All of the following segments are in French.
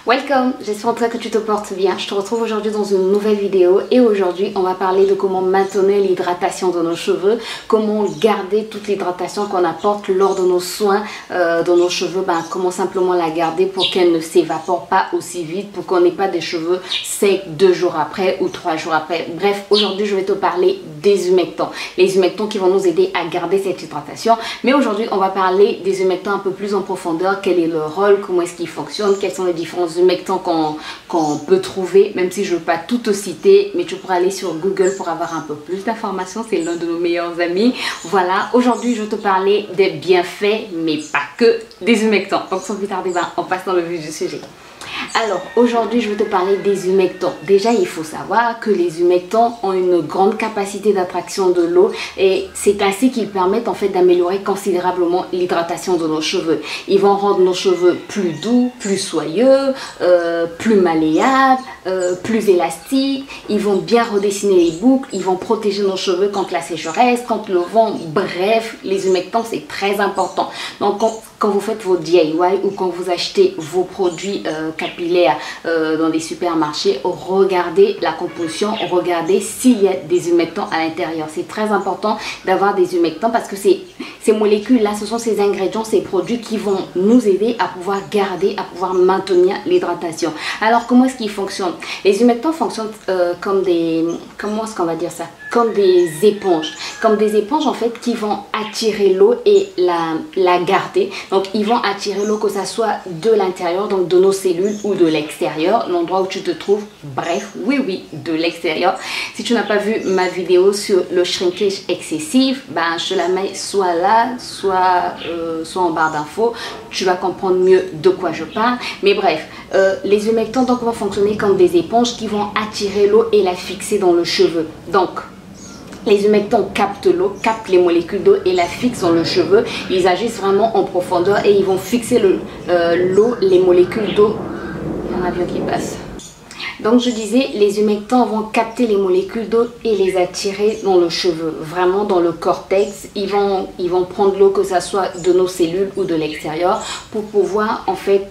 Welcome, j'espère en tout cas que tu te portes bien. Je te retrouve aujourd'hui dans une nouvelle vidéo et aujourd'hui on va parler de comment maintenir l'hydratation de nos cheveux, comment garder toute l'hydratation qu'on apporte lors de nos soins de nos cheveux, comment simplement la garder pour qu'elle ne s'évapore pas aussi vite, pour qu'on n'ait pas des cheveux secs 2 jours après ou 3 jours après. Bref, aujourd'hui je vais te parler des humectants, les humectants qui vont nous aider à garder cette hydratation. Mais aujourd'hui on va parler des humectants un peu plus en profondeur, quel est leur rôle, comment est-ce qu'ils fonctionnent, quels sont les différents humectants qu'on peut trouver, même si je ne veux pas tout te citer, mais tu pourras aller sur Google pour avoir un peu plus d'informations, c'est l'un de nos meilleurs amis. Voilà, aujourd'hui je vais te parler des bienfaits, mais pas que des humectants. Donc sans plus tarder, on passe dans le vif du sujet. Alors aujourd'hui je vais te parler des humectants. Déjà il faut savoir que les humectants ont une grande capacité d'attraction de l'eau et c'est ainsi qu'ils permettent en fait d'améliorer considérablement l'hydratation de nos cheveux. Ils vont rendre nos cheveux plus doux, plus soyeux, plus malléables, plus élastiques. Ils vont bien redessiner les boucles, ils vont protéger nos cheveux contre la sécheresse, contre le vent. Bref, les humectants c'est très important. Donc quand vous faites vos DIY ou quand vous achetez vos produits capillaires dans des supermarchés, regardez la composition, regardez s'il y a des humectants à l'intérieur. C'est très important d'avoir des humectants parce que ces molécules-là, ce sont ces ingrédients, ces produits qui vont nous aider à pouvoir garder, à pouvoir maintenir l'hydratation. Alors, comment est-ce qu'ils fonctionnent? Les humectants fonctionnent comme des... Comment est-ce qu'on va dire ça? Comme des éponges. Comme des éponges, en fait, qui vont attirer l'eau et la garder. Donc, ils vont attirer l'eau, que ça soit de l'intérieur, donc de nos cellules, ou de l'extérieur, l'endroit où tu te trouves. Bref, oui, de l'extérieur. Si tu n'as pas vu ma vidéo sur le shrinkage excessif, je te la mets soit là, soit en barre d'infos. Tu vas comprendre mieux de quoi je parle. Mais bref, les humectants donc vont fonctionner comme des éponges qui vont attirer l'eau et la fixer dans le cheveu. Donc, les humectants captent l'eau, captent les molécules d'eau et la fixent dans le cheveu. Ils agissent vraiment en profondeur et ils vont fixer l'eau, les molécules d'eau. Il y a un avion qui passe. Donc je disais, les humectants vont capter les molécules d'eau et les attirer dans le cheveu, vraiment dans le cortex. Ils vont prendre l'eau, que ça soit de nos cellules ou de l'extérieur, pour pouvoir en fait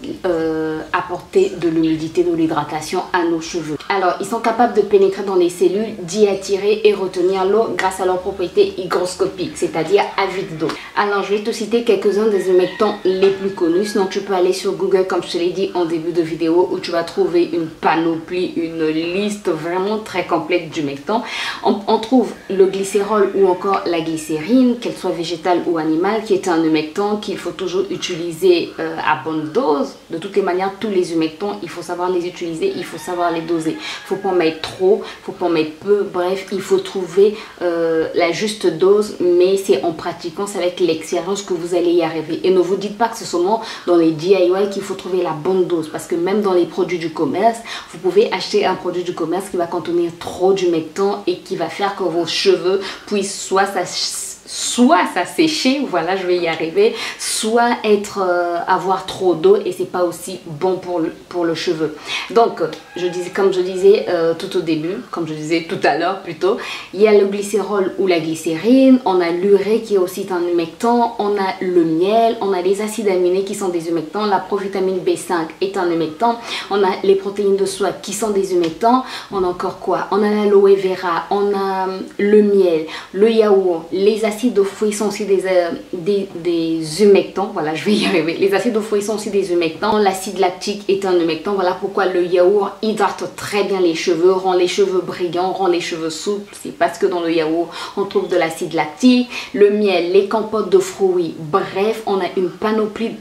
apporter de l'humidité, de l'hydratation à nos cheveux. Alors ils sont capables de pénétrer dans les cellules, d'y attirer et retenir l'eau grâce à leurs propriétés hygroscopiques, c'est-à-dire avides d'eau. Alors je vais te citer quelques-uns des humectants les plus connus. Sinon tu peux aller sur Google, comme je te l'ai dit en début de vidéo, où tu vas trouver une panoplie, une liste vraiment très complète d'humectants. On trouve le glycérol ou encore la glycérine, qu'elle soit végétale ou animale, qui est un humectant qu'il faut toujours utiliser à bonne dose. De toutes les manières, tous les humectants, il faut savoir les utiliser, il faut savoir les doser. Il ne faut pas en mettre trop, il ne faut pas en mettre peu. Bref, il faut trouver la juste dose, mais c'est en pratiquant, c'est avec l'expérience que vous allez y arriver. Et ne vous dites pas que c'est seulement dans les DIY qu'il faut trouver la bonne dose, parce que même dans les produits du commerce, vous pouvez acheter un produit du commerce qui va contenir trop d'humectants et qui va faire que vos cheveux puissent soit s'assécher, voilà, je vais y arriver, soit avoir trop d'eau et c'est pas aussi bon pour le cheveu. Donc comme je disais tout au début, comme je disais tout à l'heure plutôt, il y a le glycérol ou la glycérine, on a l'urée qui est aussi un humectant, on a le miel, on a les acides aminés qui sont des humectants, la provitamine B5 est un humectant, on a les protéines de soie qui sont des humectants, on a encore quoi? On a l'aloe vera, on a le miel, le yaourt, les acides de fruits sont aussi des humectants, voilà, je vais y arriver. Les acides de fruits sont aussi des humectants, l'acide lactique est un humectant, voilà pourquoi le yaourt hydrate très bien les cheveux, rend les cheveux brillants, rend les cheveux souples, c'est parce que dans le yaourt on trouve de l'acide lactique, le miel, les compotes de fruits, bref, on a une panoplie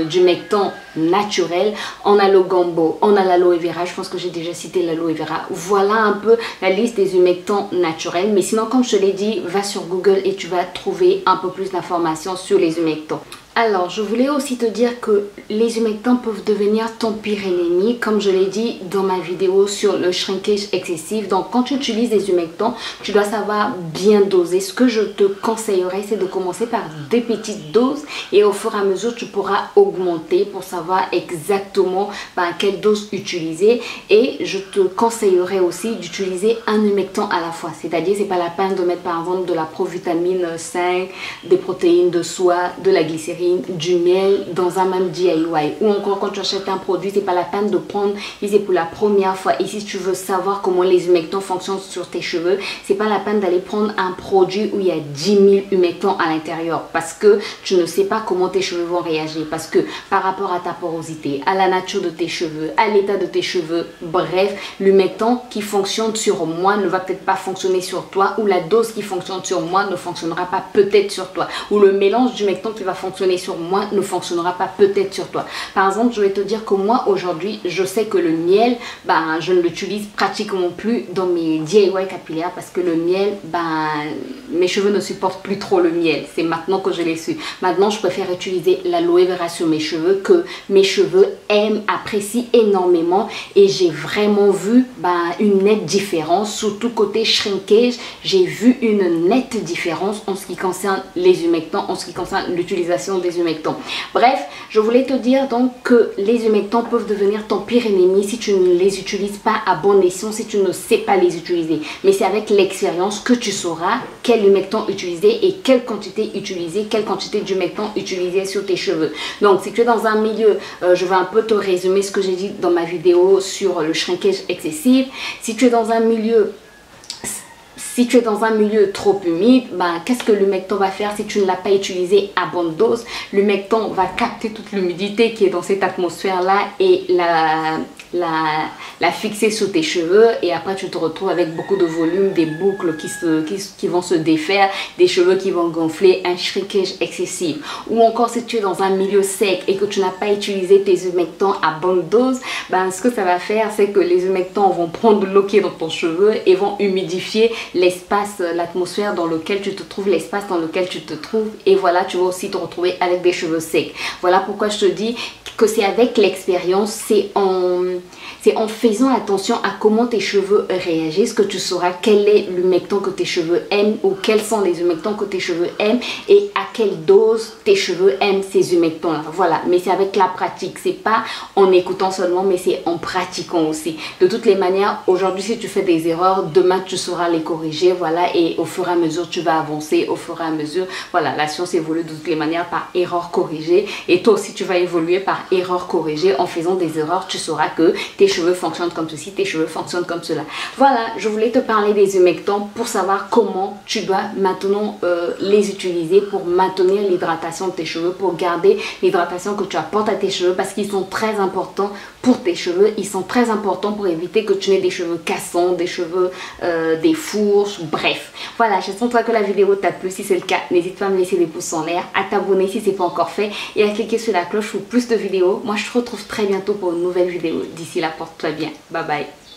d'humectants naturels. On a le gombo, on a l'aloe vera, je pense que j'ai déjà cité l'aloe vera. Voilà un peu la liste des humectants naturels, mais sinon comme je te l'ai dit, va sur Google et tu vas trouver un peu plus d'informations sur les humectants. Alors, je voulais aussi te dire que les humectants peuvent devenir ton pire ennemi, comme je l'ai dit dans ma vidéo sur le shrinkage excessif. Donc, quand tu utilises des humectants, tu dois savoir bien doser. Ce que je te conseillerais, c'est de commencer par des petites doses et au fur et à mesure, tu pourras augmenter pour savoir exactement quelle dose utiliser. Et je te conseillerais aussi d'utiliser un humectant à la fois. C'est-à-dire, c'est pas la peine de mettre par exemple de la provitamine 5, des protéines de soie, de la glycérine glycérine, du miel dans un même DIY. Ou encore quand tu achètes un produit, c'est pas la peine de prendre, si c'est pour la première fois et si tu veux savoir comment les humectants fonctionnent sur tes cheveux, c'est pas la peine d'aller prendre un produit où il y a 10 000 humectants à l'intérieur parce que tu ne sais pas comment tes cheveux vont réagir, parce que par rapport à ta porosité, à la nature de tes cheveux, à l'état de tes cheveux, bref, l'humectant qui fonctionne sur moi ne va peut-être pas fonctionner sur toi, ou la dose qui fonctionne sur moi ne fonctionnera pas peut-être sur toi, ou le mélange d'humectant qui va fonctionner sur moi ne fonctionnera pas peut-être sur toi. Par exemple, je vais te dire que moi aujourd'hui, je sais que le miel, je ne l'utilise pratiquement plus dans mes DIY capillaires parce que le miel, mes cheveux ne supportent plus trop le miel. C'est maintenant que je l'ai su. Maintenant, je préfère utiliser l'aloe vera sur mes cheveux que mes cheveux aiment, apprécient énormément, et j'ai vraiment vu une nette différence, surtout côté shrinkage. J'ai vu une nette différence en ce qui concerne les humectants, en ce qui concerne l'utilisation des humectants. Bref, je voulais te dire donc que les humectants peuvent devenir ton pire ennemi si tu ne les utilises pas à bon escient, si tu ne sais pas les utiliser. Mais c'est avec l'expérience que tu sauras quel humectant utiliser et quelle quantité utiliser, quelle quantité d'humectant utiliser sur tes cheveux. Donc si tu es dans un milieu, je vais un peu te résumer ce que j'ai dit dans ma vidéo sur le shrinkage excessif. Si tu es dans un milieu trop humide, qu'est-ce que l'humectant va faire si tu ne l'as pas utilisé à bonne dose? L'humectant va capter toute l'humidité qui est dans cette atmosphère-là et la fixer sur tes cheveux, et après tu te retrouves avec beaucoup de volume, des boucles qui vont se défaire, des cheveux qui vont gonfler, un shrinkage excessif. Ou encore si tu es dans un milieu sec et que tu n'as pas utilisé tes humectants à bonne dose, ce que ça va faire, c'est que les humectants vont prendre l'eau qui est dans ton cheveu et vont humidifier l'espace, l'atmosphère dans lequel tu te trouves, l'espace dans lequel tu te trouves, et voilà, tu vas aussi te retrouver avec des cheveux secs. Voilà pourquoi je te dis que c'est avec l'expérience, c'est en faisant attention à comment tes cheveux réagissent que tu sauras quel est l'humectant que tes cheveux aiment, ou quels sont les humectants que tes cheveux aiment et à quelle dose tes cheveux aiment ces humectants là. Voilà, mais c'est avec la pratique, c'est pas en écoutant seulement, mais c'est en pratiquant aussi. De toutes les manières, aujourd'hui si tu fais des erreurs, demain tu sauras les corriger, voilà, et au fur et à mesure tu vas avancer, au fur et à mesure, voilà, la science évolue de toutes les manières par erreur corrigée, et toi aussi tu vas évoluer par erreur corrigée. En faisant des erreurs, tu sauras que tes cheveux fonctionnent comme ceci, tes cheveux fonctionnent comme cela. Voilà, je voulais te parler des humectants pour savoir comment tu dois maintenant les utiliser pour maintenir l'hydratation de tes cheveux, pour garder l'hydratation que tu apportes à tes cheveux, parce qu'ils sont très importants pour tes cheveux. Ils sont très importants pour éviter que tu n'aies des cheveux cassants, des cheveux, des fourches, bref. Voilà, j'espère que la vidéo t'a plu. Si c'est le cas, n'hésite pas à me laisser des pouces en l'air, à t'abonner si ce n'est pas encore fait et à cliquer sur la cloche pour plus de vidéos. Moi, je te retrouve très bientôt pour une nouvelle vidéo. D'ici là, porte-toi bien. Bye bye.